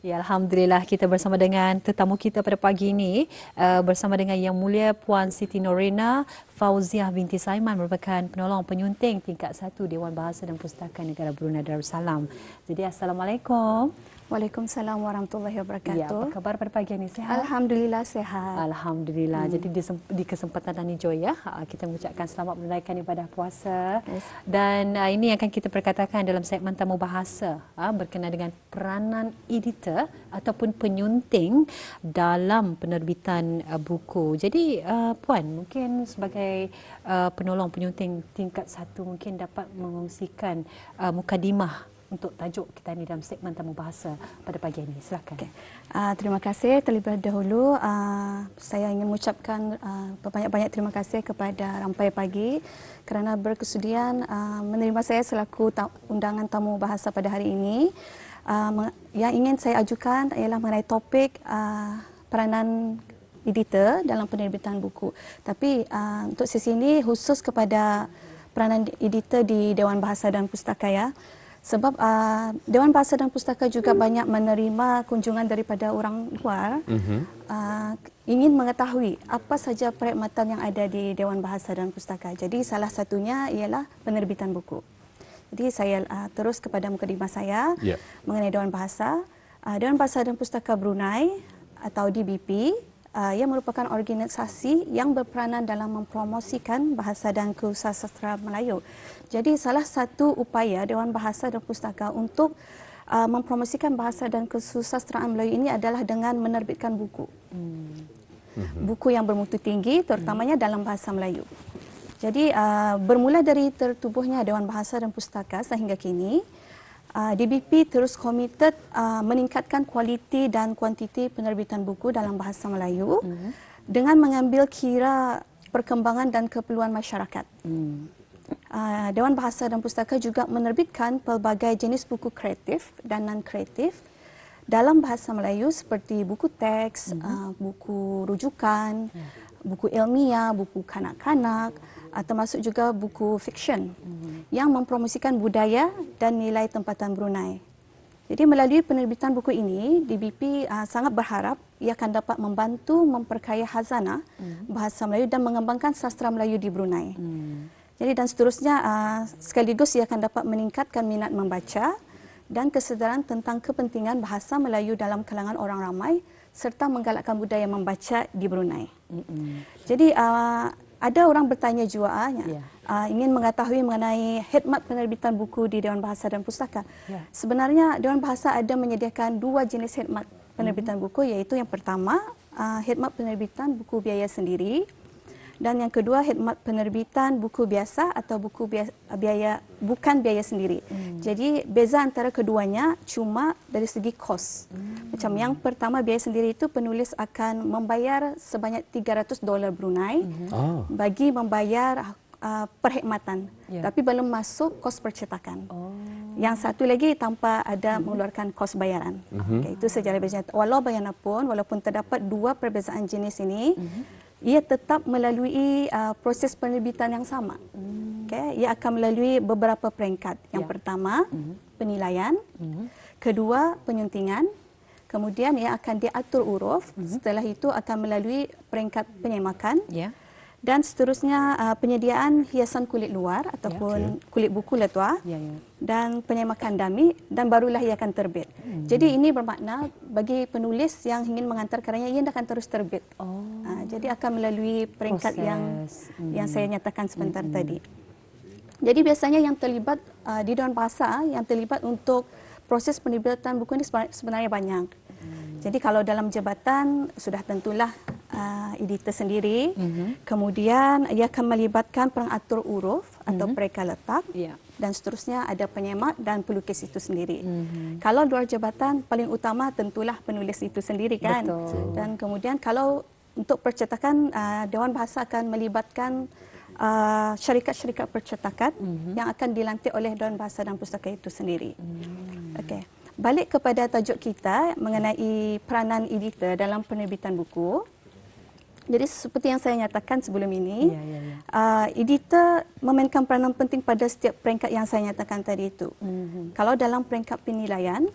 Ya, Alhamdulillah kita bersama dengan tetamu kita pada pagi ini bersama dengan Yang Mulia Puan Siti Norina Fauziah binti Saiman merupakan penolong penyunting tingkat 1 Dewan Bahasa dan Pustaka Negara Brunei Darussalam. Jadi Assalamualaikum. Waalaikumsalam warahmatullahi Ya, apa wabarakatuh. khabar pada pagi ini? Sihat? Alhamdulillah sehat. Alhamdulillah. Jadi di kesempatan ini Joy ya, kita mengucapkan selamat menunaikan ibadah puasa. Yes. Dan ini akan kita perkatakan dalam segmen tamu bahasa berkenaan dengan peranan editor ataupun penyunting dalam penerbitan buku. Jadi Puan, mungkin sebagai penolong penyunting tingkat 1 mungkin dapat mengongsikan mukadimah untuk tajuk kita ni dalam segmen tamu bahasa pada pagi ini. Silakan. Okay. Terima kasih terlebih dahulu. Saya ingin mengucapkan banyak-banyak terima kasih kepada Rampai Pagi kerana berkesudian menerima saya selaku undangan tamu bahasa pada hari ini. Yang ingin saya ajukan ialah mengenai topik peranan editor dalam penerbitan buku. Tapi untuk sesi ini khusus kepada peranan editor di Dewan Bahasa dan Pustaka ya. Sebab Dewan Bahasa dan Pustaka juga banyak menerima kunjungan daripada orang luar ingin mengetahui apa saja perkhidmatan yang ada di Dewan Bahasa dan Pustaka. Jadi salah satunya ialah penerbitan buku. Jadi saya terus kepada mukadimah saya mengenai Dewan Bahasa. Dewan Bahasa dan Pustaka Brunei atau DBP yang merupakan organisasi yang berperanan dalam mempromosikan bahasa dan kesusastraan Melayu. Jadi salah satu upaya Dewan Bahasa dan Pustaka untuk mempromosikan bahasa dan kesusastraan Melayu ini adalah dengan menerbitkan buku. Buku yang bermutu tinggi terutamanya dalam bahasa Melayu. Jadi bermula dari tertubuhnya Dewan Bahasa dan Pustaka sehingga kini, DBP terus komited meningkatkan kualiti dan kuantiti penerbitan buku dalam bahasa Melayu dengan mengambil kira perkembangan dan keperluan masyarakat. Dewan Bahasa dan Pustaka juga menerbitkan pelbagai jenis buku kreatif dan non-kreatif dalam bahasa Melayu seperti buku teks, buku rujukan, buku ilmiah, buku kanak-kanak, termasuk juga buku fiksyen yang mempromosikan budaya dan nilai tempatan Brunei. Jadi melalui penerbitan buku ini, DBP sangat berharap ia akan dapat membantu memperkaya khazanah bahasa Melayu dan mengembangkan sastra Melayu di Brunei. Jadi dan seterusnya sekaligus ia akan dapat meningkatkan minat membaca dan kesedaran tentang kepentingan bahasa Melayu dalam kalangan orang ramai serta menggalakkan budaya membaca di Brunei. Jadi ada orang bertanya juga ingin mengetahui mengenai khidmat penerbitan buku di Dewan Bahasa dan Pustaka. Sebenarnya Dewan Bahasa ada menyediakan 2 jenis khidmat penerbitan buku, iaitu yang pertama khidmat penerbitan buku biaya sendiri dan yang kedua khidmat penerbitan buku biasa atau buku bukan biaya sendiri. Jadi beza antara keduanya cuma dari segi kos. Macam yang pertama biaya sendiri itu penulis akan membayar sebanyak $300 Brunei bagi membayar perkhidmatan. Tapi belum masuk kos percetakan. Yang satu lagi tanpa ada mengeluarkan kos bayaran. Okay, itu sejarah bezanya. Walaupun terdapat 2 perbezaan jenis ini, ia tetap melalui proses penerbitan yang sama. Okay, ia akan melalui beberapa peringkat. Yang pertama, penilaian. Kedua, penyuntingan. Kemudian ia akan diatur huruf. Setelah itu akan melalui peringkat penyemakan. Dan seterusnya penyediaan hiasan kulit luar ataupun kulit buku letua dan penyemakan dami dan barulah ia akan terbit. Jadi ini bermakna bagi penulis yang ingin menghantar karyanya ia akan terus terbit. Jadi akan melalui peringkat yang saya nyatakan sebentar tadi. Jadi biasanya yang terlibat di Dewan Bahasa yang terlibat untuk proses penerbitan buku ini sebenarnya banyak. Jadi kalau dalam jabatan sudah tentulah editor sendiri, kemudian ia akan melibatkan pengatur huruf atau pereka letak, dan seterusnya ada penyemak dan pelukis itu sendiri. Kalau luar jabatan, paling utama tentulah penulis itu sendiri kan. Betul. Dan kemudian kalau untuk percetakan, Dewan Bahasa akan melibatkan syarikat-syarikat percetakan yang akan dilantik oleh Dewan Bahasa dan Pustaka itu sendiri. Okey. Balik kepada tajuk kita mengenai peranan editor dalam penerbitan buku. Jadi seperti yang saya nyatakan sebelum ini, editor memainkan peranan penting pada setiap peringkat yang saya nyatakan tadi itu. Kalau dalam peringkat penilaian,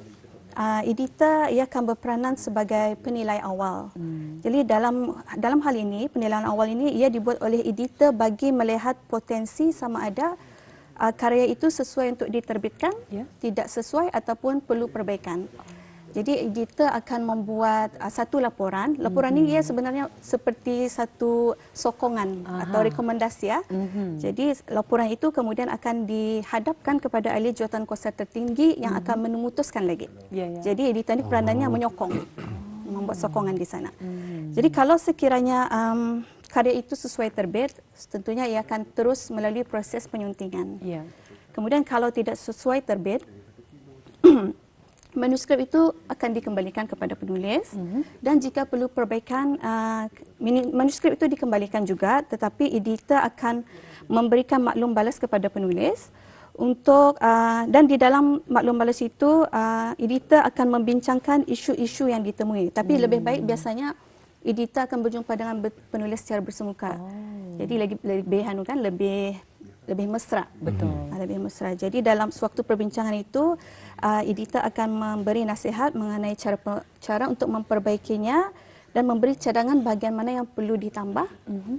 editor ia akan berperanan sebagai penilai awal. Jadi dalam hal ini, penilaian awal ini ia dibuat oleh editor bagi melihat potensi sama ada karya itu sesuai untuk diterbitkan, tidak sesuai ataupun perlu perbaikan. Jadi editor akan membuat satu laporan. Laporan ini ia sebenarnya seperti satu sokongan atau rekomendasi ya. Jadi laporan itu kemudian akan dihadapkan kepada ahli jawatan kuasa tertinggi yang akan memutuskan lagi. Jadi editor ini peranannya menyokong, membuat sokongan di sana. Jadi kalau sekiranya karya itu sesuai terbit, tentunya ia akan terus melalui proses penyuntingan. Kemudian kalau tidak sesuai terbit, manuskrip itu akan dikembalikan kepada penulis dan jika perlu perbaikan, manuskrip itu dikembalikan juga, tetapi editor akan memberikan maklum balas kepada penulis untuk dan di dalam maklum balas itu editor akan membincangkan isu-isu yang ditemui. Tapi lebih baik biasanya editor akan berjumpa dengan penulis secara bersemuka. Jadi lebih mesra. Betul. Lebih mesra. Jadi dalam sewaktu perbincangan itu, editor akan memberi nasihat mengenai cara untuk memperbaikinya dan memberi cadangan bahagian mana yang perlu ditambah,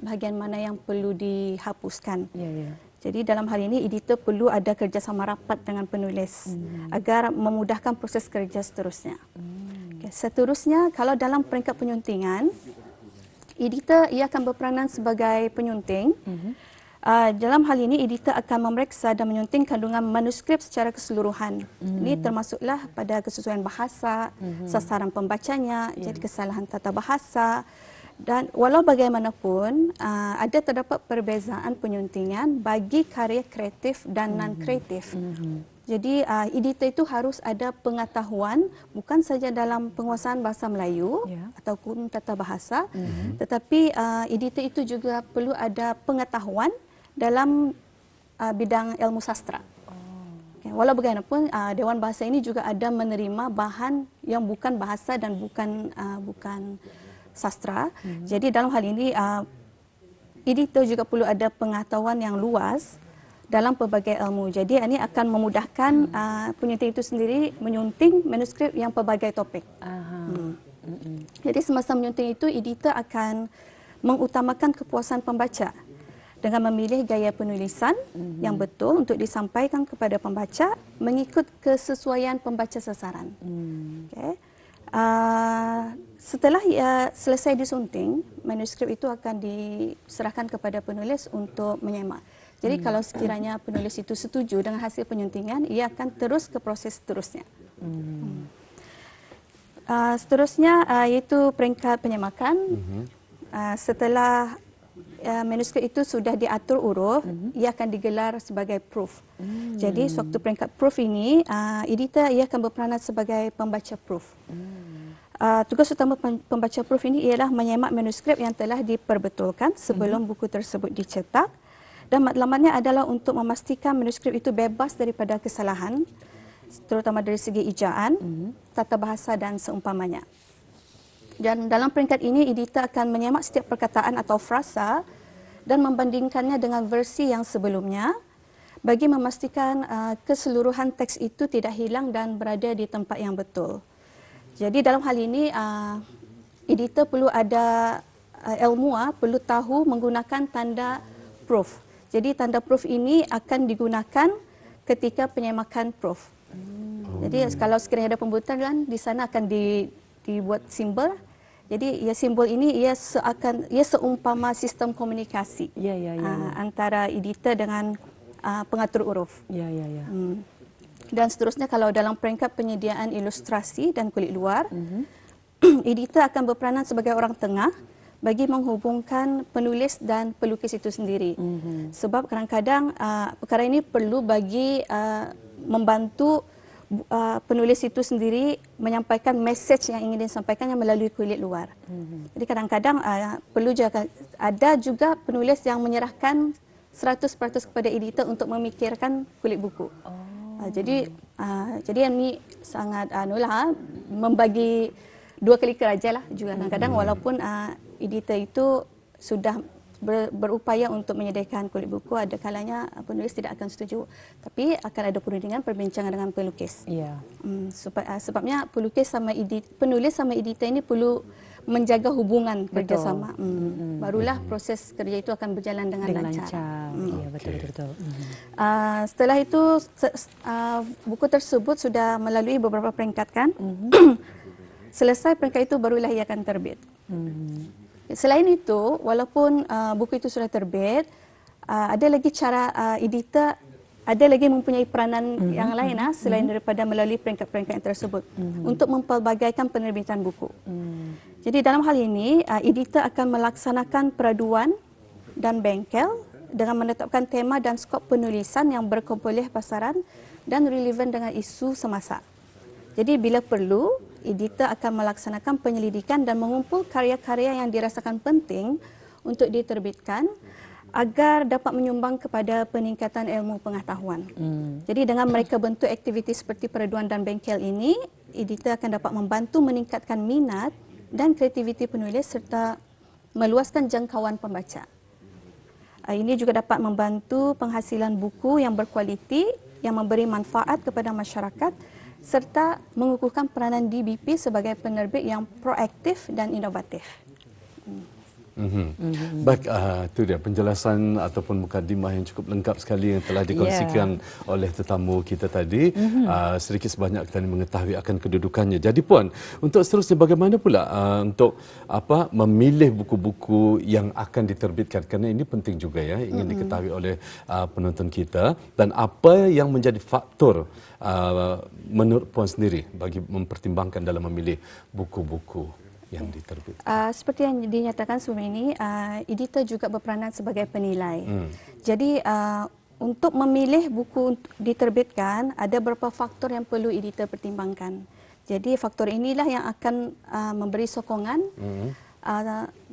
bahagian mana yang perlu dihapuskan. Jadi dalam hal ini editor perlu ada kerjasama rapat dengan penulis agar memudahkan proses kerja seterusnya. Seterusnya, kalau dalam peringkat penyuntingan, editor ia akan berperanan sebagai penyunting. Dalam hal ini, editor akan memeriksa dan menyunting kandungan manuskrip secara keseluruhan. Ini termasuklah pada kesesuaian bahasa, sasaran pembacanya, jadi kesalahan tata bahasa. Dan walau bagaimanapun, ada terdapat perbezaan penyuntingan bagi karya kreatif dan non-kreatif. Jadi editor itu harus ada pengetahuan bukan saja dalam penguasaan bahasa Melayu ataupun tata bahasa, tetapi editor itu juga perlu ada pengetahuan dalam bidang ilmu sastra. Walau bagaimanapun, Dewan Bahasa ini juga ada menerima bahan yang bukan bahasa dan bukan sastra. Jadi dalam hal ini, editor juga perlu ada pengetahuan yang luas dalam pelbagai ilmu. Jadi ini akan memudahkan penyunting itu sendiri menyunting manuskrip yang pelbagai topik. Jadi semasa menyunting itu, editor akan mengutamakan kepuasan pembaca dengan memilih gaya penulisan yang betul untuk disampaikan kepada pembaca mengikut kesesuaian pembaca sasaran. Setelah selesai disunting, manuskrip itu akan diserahkan kepada penulis untuk menyemak. Jadi kalau sekiranya penulis itu setuju dengan hasil penyuntingan, ia akan terus ke proses seterusnya. Seterusnya iaitu peringkat penyemakan. Setelah manuskrip itu sudah diatur huruf, ia akan digelar sebagai proof. Jadi sewaktu peringkat proof ini, editor ia akan berperanan sebagai pembaca proof. Tugas utama pembaca proof ini ialah menyemak manuskrip yang telah diperbetulkan sebelum buku tersebut dicetak, dan matlamatnya adalah untuk memastikan manuskrip itu bebas daripada kesalahan, terutama dari segi ejaan, tata bahasa dan seumpamanya. Dan dalam peringkat ini, editor akan menyemak setiap perkataan atau frasa dan membandingkannya dengan versi yang sebelumnya bagi memastikan keseluruhan teks itu tidak hilang dan berada di tempat yang betul. Jadi dalam hal ini, editor perlu ada ilmuah, perlu tahu menggunakan tanda proof. Jadi tanda proof ini akan digunakan ketika penyemakan proof. Jadi kalau sekiranya ada pembuatan, di sana akan dibuat simbol. Jadi simbol ini ia seumpama sistem komunikasi antara editor dengan pengatur huruf. Dan seterusnya, kalau dalam peringkat penyediaan ilustrasi dan kulit luar, editor akan berperanan sebagai orang tengah bagi menghubungkan penulis dan pelukis itu sendiri. Sebab kadang-kadang perkara ini perlu bagi membantu penulis itu sendiri menyampaikan message yang ingin disampaikannya melalui kulit luar. Jadi kadang-kadang perlu juga penulis yang menyerahkan 100% kepada editor untuk memikirkan kulit buku. Jadi ini sangat membagi dua kali kerja lah juga kadang-kadang, walaupun editor itu sudah berupaya untuk menyediakan kulit buku, ada kalanya penulis tidak akan setuju, tapi akan ada perundingan perbincangan dengan pelukis. Ya. Sebabnya penulis sama editor ini perlu menjaga hubungan kerjasama. Barulah proses kerja itu akan berjalan dengan lancar. Ya, betul. Setelah itu buku tersebut sudah melalui beberapa peringkat kan. Selesai peringkat itu barulah ia akan terbit. Selain itu, walaupun buku itu sudah terbit, ada lagi cara editor ada lagi mempunyai peranan yang lain selain daripada melalui peringkat-peringkat tersebut untuk mempelbagaikan penerbitan buku. Jadi dalam hal ini, editor akan melaksanakan peraduan dan bengkel dengan menetapkan tema dan skop penulisan yang berkumpulah pasaran dan relevan dengan isu semasa. Jadi bila perlu, editor akan melaksanakan penyelidikan dan mengumpul karya-karya yang dirasakan penting untuk diterbitkan agar dapat menyumbang kepada peningkatan ilmu pengetahuan. Jadi dengan mereka bentuk aktiviti seperti peraduan dan bengkel ini, editor akan dapat membantu meningkatkan minat dan kreativiti penulis serta meluaskan jangkauan pembaca. Ini juga dapat membantu penghasilan buku yang berkualiti, yang memberi manfaat kepada masyarakat serta mengukuhkan peranan DBP sebagai penerbit yang proaktif dan inovatif. Baik, itu dia penjelasan ataupun mukadimah yang cukup lengkap sekali yang telah dikongsikan oleh tetamu kita tadi. Sedikit sebanyak kita mengetahui akan kedudukannya. Jadi Puan, untuk seterusnya bagaimana pula untuk memilih buku-buku yang akan diterbitkan, kerana ini penting juga ya, ingin diketahui oleh penonton kita, dan apa yang menjadi faktor menurut Puan sendiri bagi mempertimbangkan dalam memilih buku-buku yang diterbitkan. Seperti yang dinyatakan sebelum ini, editor juga berperanan sebagai penilai. Jadi untuk memilih buku diterbitkan, ada beberapa faktor yang perlu editor pertimbangkan. Jadi faktor inilah yang akan memberi sokongan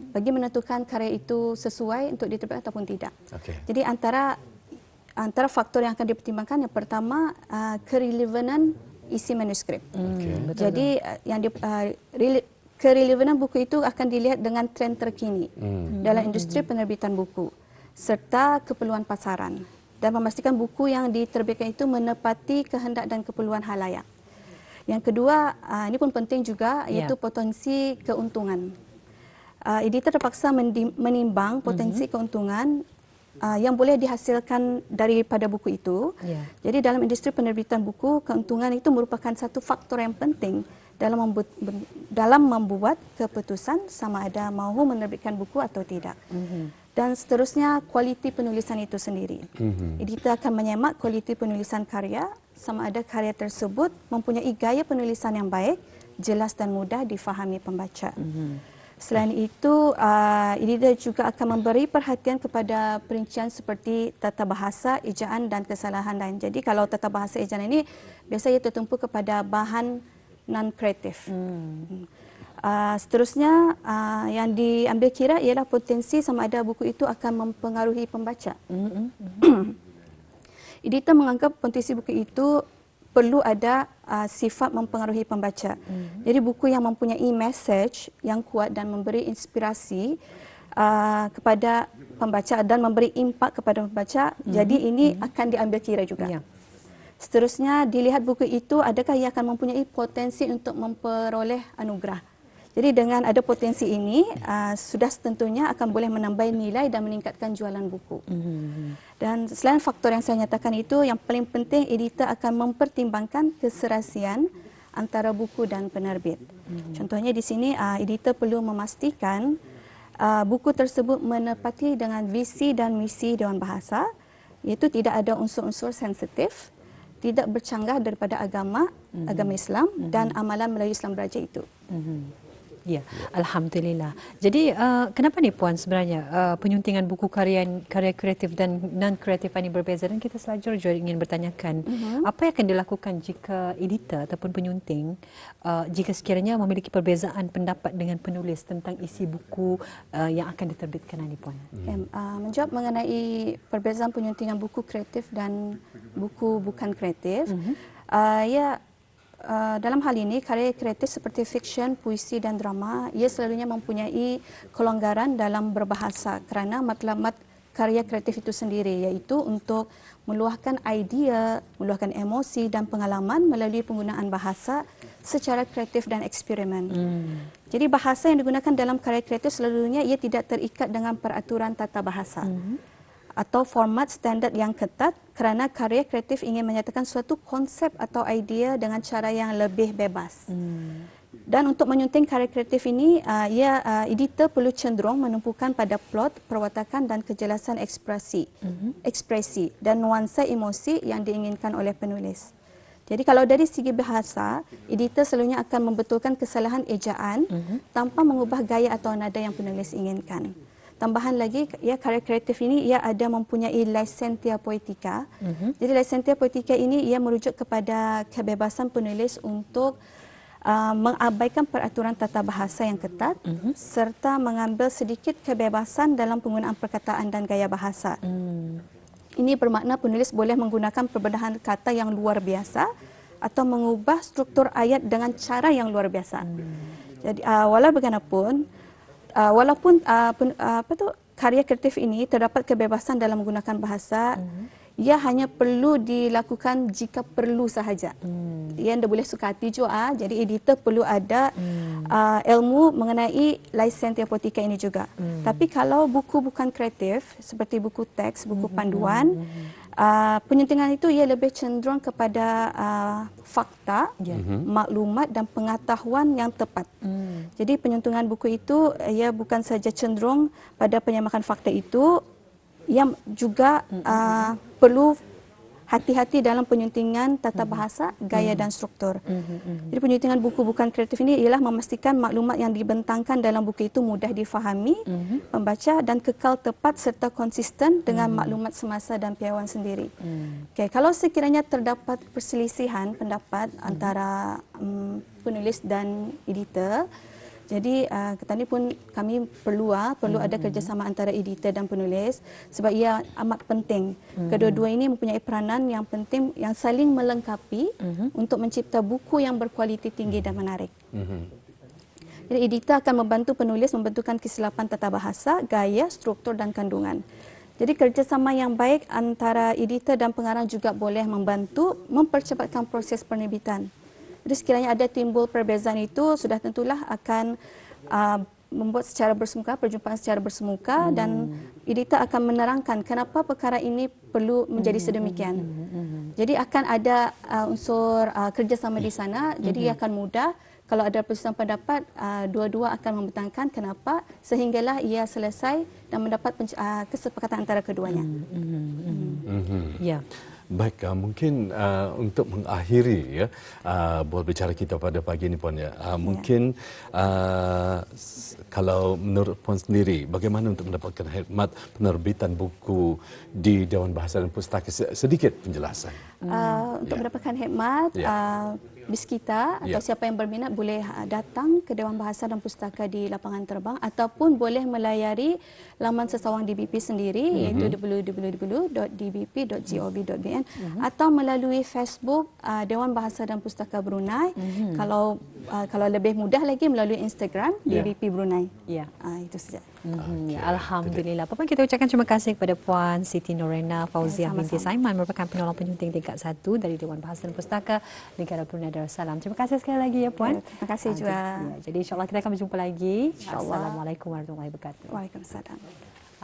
bagi menentukan karya itu sesuai untuk diterbitkan ataupun tidak. Jadi antara faktor yang akan dipertimbangkan, yang pertama kerelevanan isi manuskrip. Jadi kerelevanan buku itu akan dilihat dengan tren terkini dalam industri penerbitan buku serta keperluan pasaran dan memastikan buku yang diterbitkan itu menepati kehendak dan keperluan halayak. Yang kedua, ini pun penting juga, iaitu potensi keuntungan. Editor terpaksa menimbang potensi keuntungan yang boleh dihasilkan daripada buku itu. Jadi dalam industri penerbitan buku, keuntungan itu merupakan satu faktor yang penting dalam membuat keputusan sama ada mahu menerbitkan buku atau tidak. Dan seterusnya, kualiti penulisan itu sendiri. Editor akan menyemak kualiti penulisan karya, sama ada karya tersebut mempunyai gaya penulisan yang baik, jelas dan mudah difahami pembaca. Selain itu, editor juga akan memberi perhatian kepada perincian seperti tata bahasa, ejaan dan kesalahan lain. Jadi kalau tata bahasa ejaan ini biasanya tertumpu kepada bahan non-kreatif. Seterusnya, yang diambil kira ialah potensi sama ada buku itu akan mempengaruhi pembaca. Editor menganggap potensi buku itu perlu ada sifat mempengaruhi pembaca. Jadi buku yang mempunyai message yang kuat dan memberi inspirasi kepada pembaca dan memberi impak kepada pembaca, jadi ini akan diambil kira juga. Seterusnya, dilihat buku itu adakah ia akan mempunyai potensi untuk memperoleh anugerah. Jadi dengan ada potensi ini, sudah setentunya akan boleh menambah nilai dan meningkatkan jualan buku. Dan selain faktor yang saya nyatakan itu, yang paling penting editor akan mempertimbangkan keserasian antara buku dan penerbit. Contohnya di sini, editor perlu memastikan buku tersebut menepati dengan visi dan misi Dewan Bahasa, iaitu tidak ada unsur-unsur sensitif, tidak bercanggah daripada agama Islam dan amalan Melayu Islam Beraja itu. Ya, alhamdulillah. Jadi kenapa ni Puan sebenarnya penyuntingan buku karya kreatif dan non kreatif ini berbeza, dan kita selanjutnya juga ingin bertanyakan apa yang akan dilakukan jika editor ataupun penyunting jika sekiranya memiliki perbezaan pendapat dengan penulis tentang isi buku yang akan diterbitkan ini Puan. Menjawab mengenai perbezaan penyuntingan buku kreatif dan buku bukan kreatif, dalam hal ini karya kreatif seperti fiksyen, puisi dan drama, ia selalunya mempunyai kelonggaran dalam berbahasa kerana matlamat karya kreatif itu sendiri iaitu untuk meluahkan idea, meluahkan emosi dan pengalaman melalui penggunaan bahasa secara kreatif dan eksperimen. Jadi bahasa yang digunakan dalam karya kreatif selalunya ia tidak terikat dengan peraturan tata bahasa atau format standard yang ketat kerana karya kreatif ingin menyatakan suatu konsep atau idea dengan cara yang lebih bebas. Dan untuk menyunting karya kreatif ini, editor perlu cenderung menumpukan pada plot, perwatakan dan kejelasan ekspresi dan nuansa emosi yang diinginkan oleh penulis. Jadi kalau dari segi bahasa, editor selalunya akan membetulkan kesalahan ejaan tanpa mengubah gaya atau nada yang penulis inginkan. Tambahan lagi, karya kreatif ini ia ada mempunyai licentia poetica. Jadi licentia poetica ini ia merujuk kepada kebebasan penulis untuk mengabaikan peraturan tata bahasa yang ketat serta mengambil sedikit kebebasan dalam penggunaan perkataan dan gaya bahasa. Ini bermakna penulis boleh menggunakan perbedahan kata yang luar biasa atau mengubah struktur ayat dengan cara yang luar biasa. Jadi walau bagaimanapun, walaupun karya kreatif ini terdapat kebebasan dalam menggunakan bahasa, ia hanya perlu dilakukan jika perlu sahaja. Ia tidak boleh suka hati juga. Jadi editor perlu ada ilmu mengenai licentia poetica ini juga. Tapi kalau buku bukan kreatif seperti buku teks, buku panduan, penyuntingan itu ia lebih cenderung kepada fakta, maklumat dan pengetahuan yang tepat. Jadi penyuntingan buku itu ia bukan saja cenderung pada penyamakan fakta itu, yang juga perlu hati-hati dalam penyuntingan tata bahasa, gaya dan struktur. Jadi penyuntingan buku bukan kreatif ini ialah memastikan maklumat yang dibentangkan dalam buku itu mudah difahami, pembaca dan kekal tepat serta konsisten dengan maklumat semasa dan piawaian sendiri. Okay, kalau sekiranya terdapat perselisihan pendapat antara penulis dan editor, jadi tadi pun kami perlu ada kerjasama antara editor dan penulis sebab ia amat penting. Kedua-dua ini mempunyai peranan yang penting yang saling melengkapi untuk mencipta buku yang berkualiti tinggi dan menarik. Jadi editor akan membantu penulis membentukkan kesilapan tata bahasa, gaya, struktur dan kandungan. Jadi kerjasama yang baik antara editor dan pengarang juga boleh membantu mempercepatkan proses penerbitan. Jadi sekiranya ada timbul perbezaan itu, sudah tentulah akan membuat secara bersemuka, perjumpaan secara bersemuka dan editor akan menerangkan kenapa perkara ini perlu menjadi sedemikian. Jadi akan ada unsur kerjasama di sana, jadi ia akan mudah. Kalau ada perselisihan pendapat, dua-dua akan membentangkan kenapa sehinggalah ia selesai dan mendapat kesepakatan antara keduanya. Ya. Baik, mungkin untuk mengakhiri buat bicara kita pada pagi ini Puan mungkin kalau menurut Puan sendiri bagaimana untuk mendapatkan khidmat penerbitan buku di Dewan Bahasa dan Pustaka, sedikit penjelasan. Untuk mendapatkan khidmat BIS kita atau siapa yang berminat boleh datang ke Dewan Bahasa dan Pustaka di lapangan terbang ataupun boleh melayari laman sesawang DBP sendiri iaitu www.dbp.gov.bn atau melalui Facebook Dewan Bahasa dan Pustaka Brunei. Kalau lebih mudah lagi melalui Instagram DBP Brunei. Itu saja. Alhamdulillah. Puan, kita ucapkan terima kasih kepada Puan Siti Norena Fauziah binti Saiman, merupakan penolong penyunting tingkat 1 dari Dewan Bahasa dan Pustaka Negara Brunei Darussalam. Terima kasih sekali lagi ya Puan. Terima kasih juga. Jadi insyaAllah kita akan berjumpa lagi. Assalamualaikum warahmatullahi wabarakatuh. Waalaikumsalam.